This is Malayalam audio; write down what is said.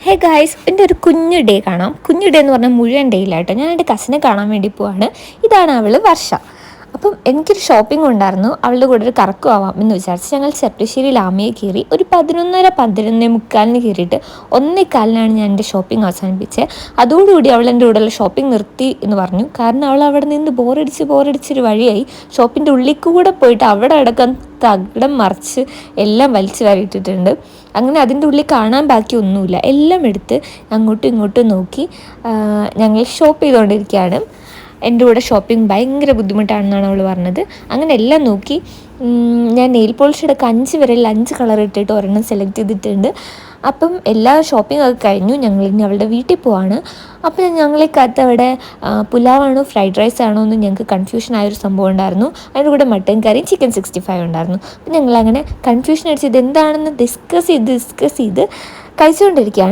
ഹേ ഗായ്സ്, എൻ്റെ ഒരു കുഞ്ഞു ഡേ കാണാം. കുഞ്ഞു ഡേ എന്ന് പറഞ്ഞാൽ മുഴുവൻ ഡേയിലാട്ടോ. ഞാൻ എൻ്റെ കസിനെ കാണാൻ വേണ്ടി പോവാണ്. ഇതാണ് അവൾ വർഷ. അപ്പം എനിക്കൊരു ഷോപ്പിംഗ് ഉണ്ടായിരുന്നു. അവളുടെ കൂടെ ഒരു കറക്കം ആവാം എന്ന് വിചാരിച്ച് ഞങ്ങൾ ചെർപ്പശ്ശേരി ലാമയെ കയറി. ഒരു 11:30 കയറിയിട്ട് 1:15 ഞാൻ എൻ്റെ ഷോപ്പിംഗ് അവസാനിപ്പിച്ചത്. അതോടുകൂടി അവൾ എൻ്റെ കൂടെയുള്ള ഷോപ്പിംഗ് നിർത്തി എന്ന് പറഞ്ഞു. കാരണം അവൾ അവിടെ നിന്ന് ബോറടിച്ചൊരു വഴിയായി. ഷോപ്പിൻ്റെ ഉള്ളിൽ കൂടെ പോയിട്ട് അവിടെ അടക്കം തകിടം മറിച്ച് എല്ലാം വലിച്ചു വാരിയിട്ടിട്ടുണ്ട്. അങ്ങനെ അതിൻ്റെ ഉള്ളിൽ കാണാൻ ബാക്കി ഒന്നുമില്ല. എല്ലാം എടുത്ത് അങ്ങോട്ടും ഇങ്ങോട്ടും നോക്കി ഞങ്ങൾ ഷോപ്പ് ചെയ്തുകൊണ്ടിരിക്കുകയാണ്. എൻ്റെ കൂടെ ഷോപ്പിംഗ് ഭയങ്കര ബുദ്ധിമുട്ടാണെന്നാണ് അവൾ പറഞ്ഞത്. അങ്ങനെ എല്ലാം നോക്കി ഞാൻ നെയിൽ പോളിഷ് എടുക്കുക 5 വിരലിൽ 5 കളർ ഇട്ടിട്ട് ഒരെണ്ണം സെലക്ട് ചെയ്തിട്ടുണ്ട്. അപ്പം എല്ലാ ഷോപ്പിംഗ് ഒക്കെ കഴിഞ്ഞു. ഞങ്ങൾ ഇനി അവളുടെ വീട്ടിൽ പോവാണ്. അപ്പം ഞങ്ങളേക്കകത്ത് അവിടെ പുലാവാണോ ഫ്രൈഡ് റൈസ് ആണോ എന്ന് ഞങ്ങൾക്ക് കൺഫ്യൂഷൻ ആയൊരു സംഭവം ഉണ്ടായിരുന്നു. അതിൻ്റെ കൂടെ മട്ടൻ കറിയും ചിക്കൻ 65 ഉണ്ടായിരുന്നു. അപ്പം ഞങ്ങളങ്ങനെ കൺഫ്യൂഷൻ അടിച്ച് ഇതെന്താണെന്ന് ഡിസ്കസ് ചെയ്ത് കഴിച്ചുകൊണ്ടിരിക്കുകയാണ്.